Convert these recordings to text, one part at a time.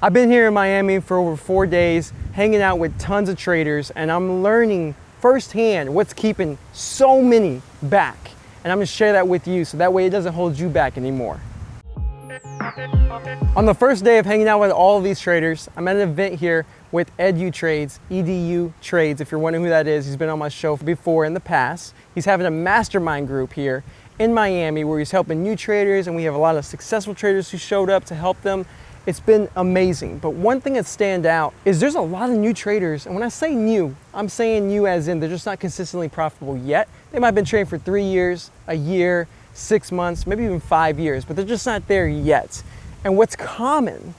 I've been here in Miami for over 4 days, hanging out with tons of traders, and I'm learning firsthand what's keeping so many back. And I'm gonna share that with you so that way it doesn't hold you back anymore. On the first day of hanging out with all of these traders, I'm at an event here with Edu Trades, EDU Trades, if you're wondering who that is. He's been on my show before in the past. He's having a mastermind group here in Miami where he's helping new traders, and we have a lot of successful traders who showed up to help them. It's been amazing. But one thing that stands out is there's a lot of new traders. And when I say new, I'm saying new as in they're just not consistently profitable yet. They might have been trading for 3 years, a year, 6 months, maybe even 5 years, but they're just not there yet. And what's common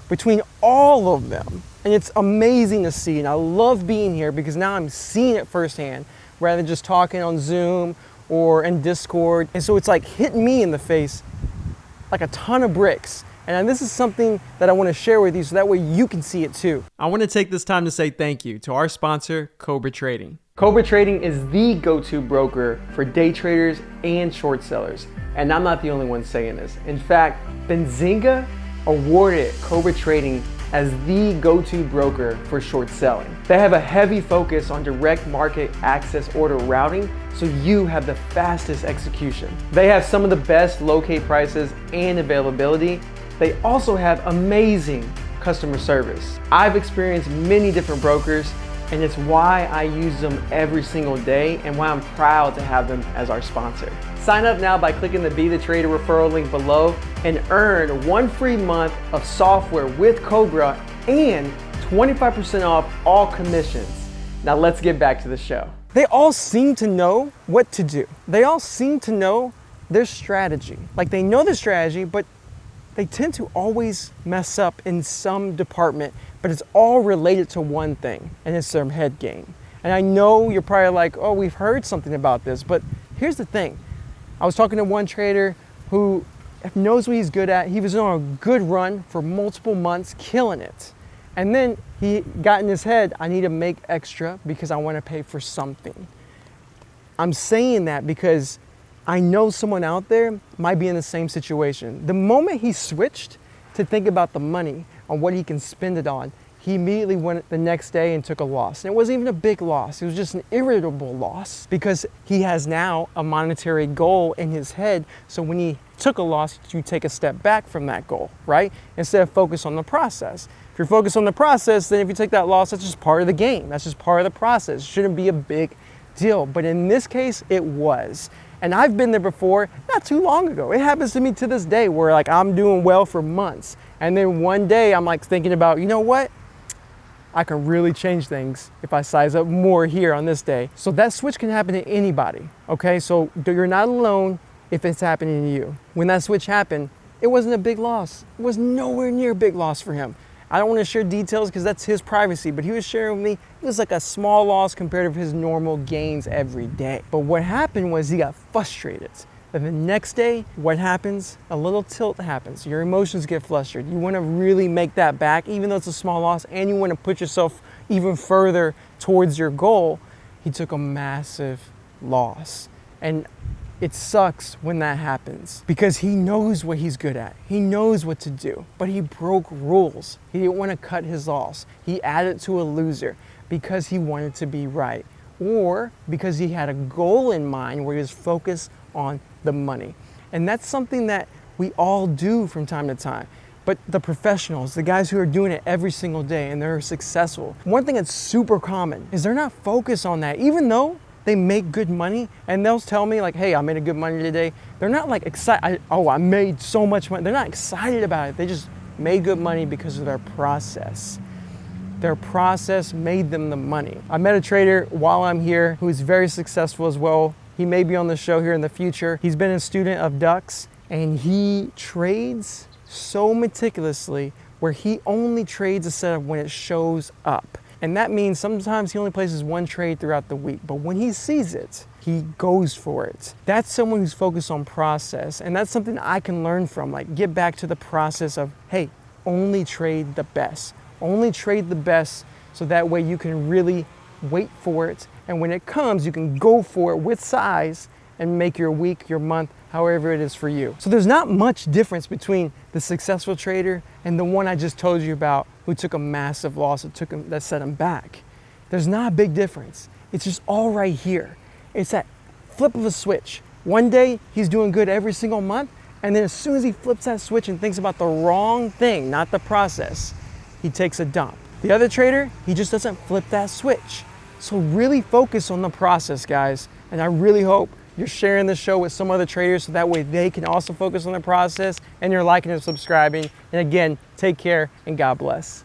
between all of them, and it's amazing to see, and I love being here because now I'm seeing it firsthand rather than just talking on Zoom or in Discord. And so it's like hitting me in the face like a ton of bricks. And this is something that I want to share with you so that way you can see it too. I want to take this time to say thank you to our sponsor, Cobra Trading. Cobra Trading is the go-to broker for day traders and short sellers. And I'm not the only one saying this. In fact, Benzinga awarded Cobra Trading as the go-to broker for short selling. They have a heavy focus on direct market access order routing, so you have the fastest execution. They have some of the best locate prices and availability. They also have amazing customer service. I've experienced many different brokers, and it's why I use them every single day and why I'm proud to have them as our sponsor. Sign up now by clicking the Be the Trader referral link below and earn 1 free month of software with Cobra and 25% off all commissions. Now let's get back to the show. They all seem to know what to do. They all seem to know their strategy. Like they know the strategy, but they tend to always mess up in some department, but it's all related to one thing, and it's their head game. And I know you're probably like, oh, we've heard something about this, but here's the thing. I was talking to one trader who knows what he's good at. He was on a good run for multiple months, killing it. And then he got in his head, I need to make extra because I want to pay for something. I'm saying that because I know someone out there might be in the same situation. The moment he switched to think about the money on what he can spend it on, he immediately went the next day and took a loss. And it wasn't even a big loss. It was just an irritable loss because he has now a monetary goal in his head. So when he took a loss, you take a step back from that goal, right? Instead of focus on the process. If you're focused on the process, then if you take that loss, that's just part of the game. That's just part of the process. It shouldn't be a big deal. But in this case, it was. And I've been there before, not too long ago. It happens to me to this day where like I'm doing well for months. And then one day I'm like thinking about, you know what? I can really change things if I size up more here on this day. So that switch can happen to anybody, okay? So you're not alone if it's happening to you. When that switch happened, it wasn't a big loss. It was nowhere near a big loss for him. I don't want to share details because that's his privacy, but he was sharing with me, it was like a small loss compared to his normal gains every day. But what happened was he got frustrated. And the next day, what happens? A little tilt happens. Your emotions get flustered. You want to really make that back, even though it's a small loss, and you want to put yourself even further towards your goal. He took a massive loss. And it sucks when that happens because he knows what he's good at. He knows what to do, but he broke rules. He didn't want to cut his loss. He added to a loser because he wanted to be right or because he had a goal in mind where he was focused on the money. And that's something that we all do from time to time. But the professionals, the guys who are doing it every single day and they're successful, one thing that's super common is they're not focused on that, even though they make good money, and they'll tell me like, hey, I made a good money today. They're not like excited, I made so much money. They're not excited about it. They just made good money because of their process. Their process made them the money. I met a trader while I'm here who is very successful as well. He may be on the show here in the future. He's been a student of Ducks, and he trades so meticulously where he only trades a setup when it shows up. And that means sometimes he only places one trade throughout the week, but when he sees it, he goes for it. That's someone who's focused on process, and that's something I can learn from, like get back to the process of, hey, only trade the best. Only trade the best so that way you can really wait for it, and when it comes, you can go for it with size and make your week, your month, however it is for you. So there's not much difference between the successful trader and the one I just told you about who took a massive loss that set him back. There's not a big difference. It's just all right here. It's that flip of a switch. One day he's doing good every single month, and then as soon as he flips that switch and thinks about the wrong thing, not the process, he takes a dump. The other trader, he just doesn't flip that switch. So really focus on the process, guys. And I really hope you're sharing this show with some other traders so that way they can also focus on the process, and you're liking and subscribing. And again, take care and God bless.